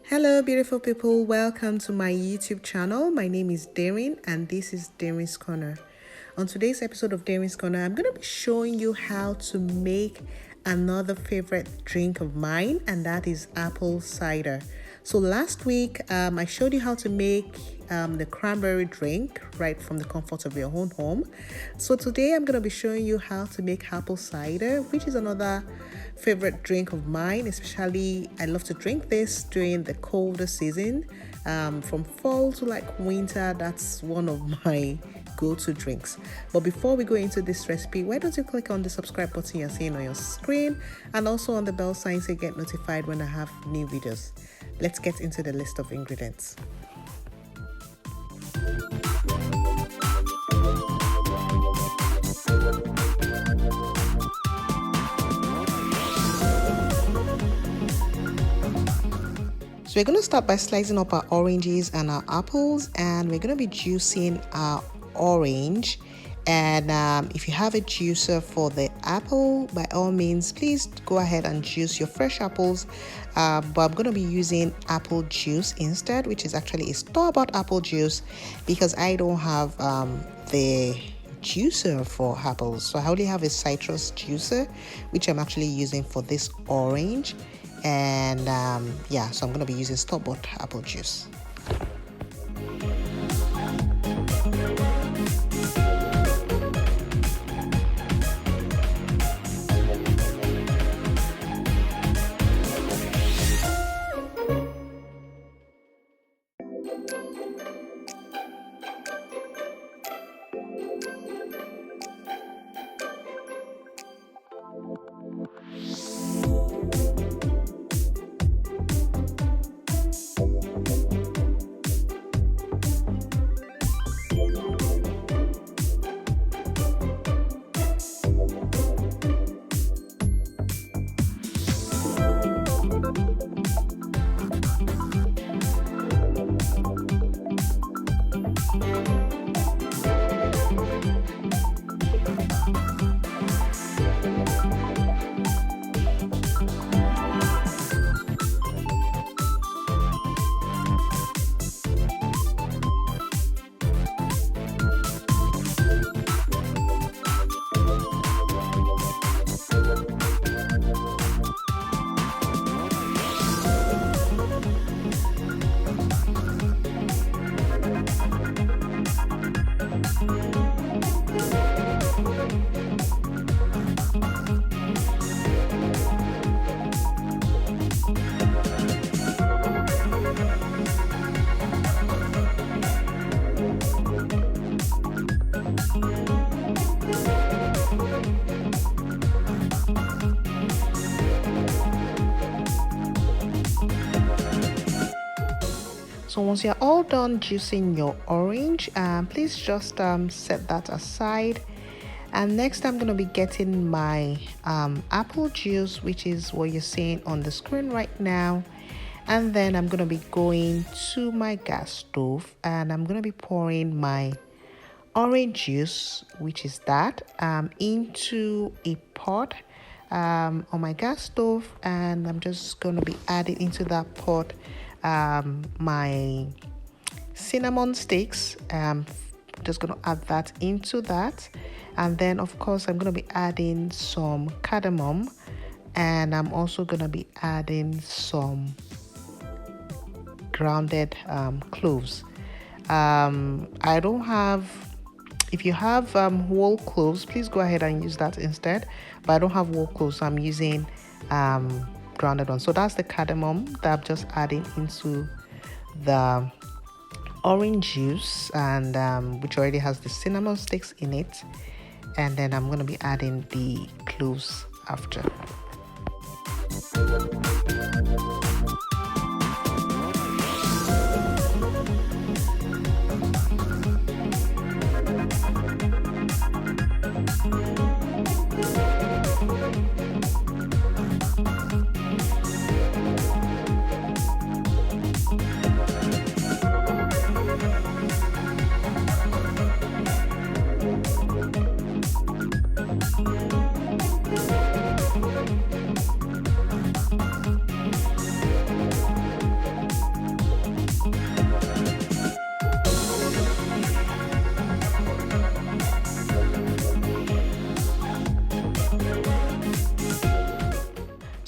Hello, beautiful people. Welcome to my YouTube channel. My name is Darin, and this is DerinsCorner. On today's episode of DerinsCorner, I'm going to be showing you how to make another favorite drink of mine, and that is apple cider. So last week, I showed you how to make the cranberry drink right from the comfort of your own home. So today, I'm going to be showing you how to make apple cider, which is another favorite drink of mine. Especially I love to drink this during the colder season, from fall to like winter. That's one of my go-to drinks. But before we go into this recipe, why don't you click on the subscribe button you're seeing on your screen, and also on the bell sign so you get notified when I have new videos. Let's get into the list of ingredients. So we're going to start by slicing up our oranges and our apples, and we're going to be juicing our orange. And if you have a juicer for the apple, by all means, please go ahead and juice your fresh apples. But I'm going to be using apple juice instead, which is actually a store-bought apple juice, because I don't have the juicer for apples. So I only have a citrus juicer, which I'm actually using for this orange. And yeah, so I'm going to be using store-bought apple juice. So once you're all done juicing your orange, please just set that aside. And next I'm going to be getting my apple juice, which is what you're seeing on the screen right now. And then I'm going to be going to my gas stove, and I'm going to be pouring my orange juice, which is that, into a pot on my gas stove. And I'm just going to be adding into that pot my cinnamon sticks. Just going to add that into that, and then of course I'm going to be adding some cardamom, and I'm also going to be adding some grounded cloves. I don't have, if you have whole cloves, please go ahead and use that instead, but I don't have whole cloves, so I'm using grounded one. So that's the cardamom that I'm just adding into the orange juice, and which already has the cinnamon sticks in it. And then I'm going to be adding the cloves after.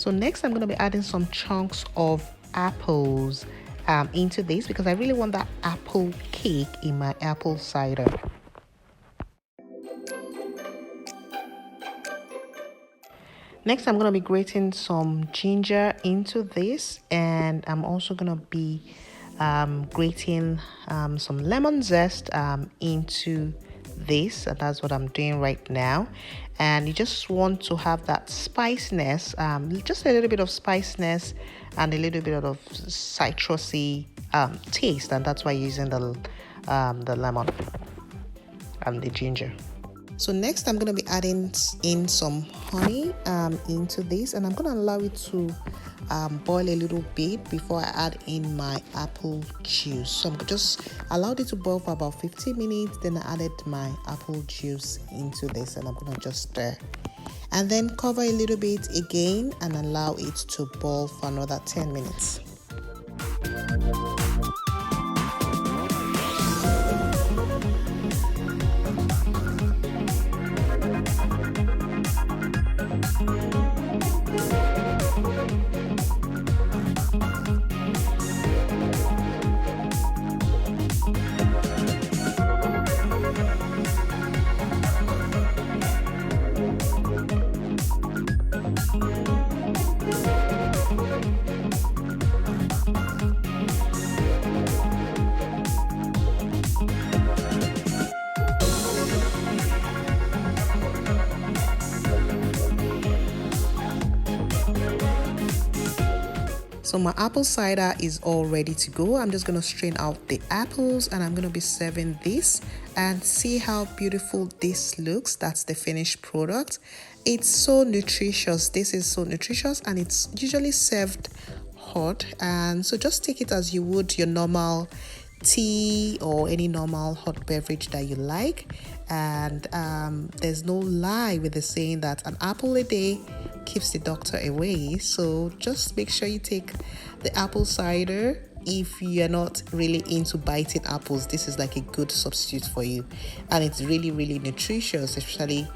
So next I'm going to be adding some chunks of apples into this because I really want that apple cake in my apple cider. Next, I'm going to be grating some ginger into this, and I'm also going to be grating some lemon zest into this, and that's what I'm doing right now. And you just want to have that spiciness, just a little bit of spiciness and a little bit of citrusy taste, and that's why you're using the lemon and the ginger. So next I'm going to be adding in some honey into this, and I'm going to allow it to boil a little bit before I add in my apple juice. So I'm just allowed it to boil for about 15 minutes, then I added my apple juice into this, and I'm going to just stir and then cover a little bit again and allow it to boil for another 10 minutes. So my apple cider is all ready to go. I'm just going to strain out the apples and I'm going to be serving this, and see how beautiful this looks. That's the finished product. It's so nutritious. This is so nutritious, and it's usually served hot. And so just take it as you would your normal tea or any normal hot beverage that you like. And there's no lie with the saying that an apple a day keeps the doctor away. So just make sure you take the apple cider. If you're not really into biting apples, this is like a good substitute for you, and it's really nutritious, especially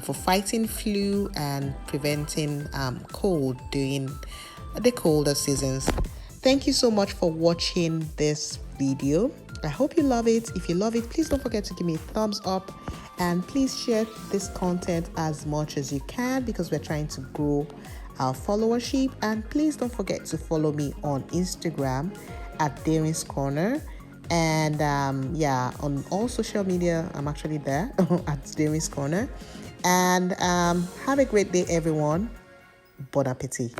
for fighting flu and preventing cold during the colder seasons. Thank you so much for watching this video. I hope you love it. If you love it, please don't forget to give me a thumbs up, and please share this content as much as you can because we're trying to grow our followership. And please don't forget to follow me on Instagram at DerinsCorner, and yeah, on all social media I'm actually there at DerinsCorner. And have a great day, everyone. Bon appetit.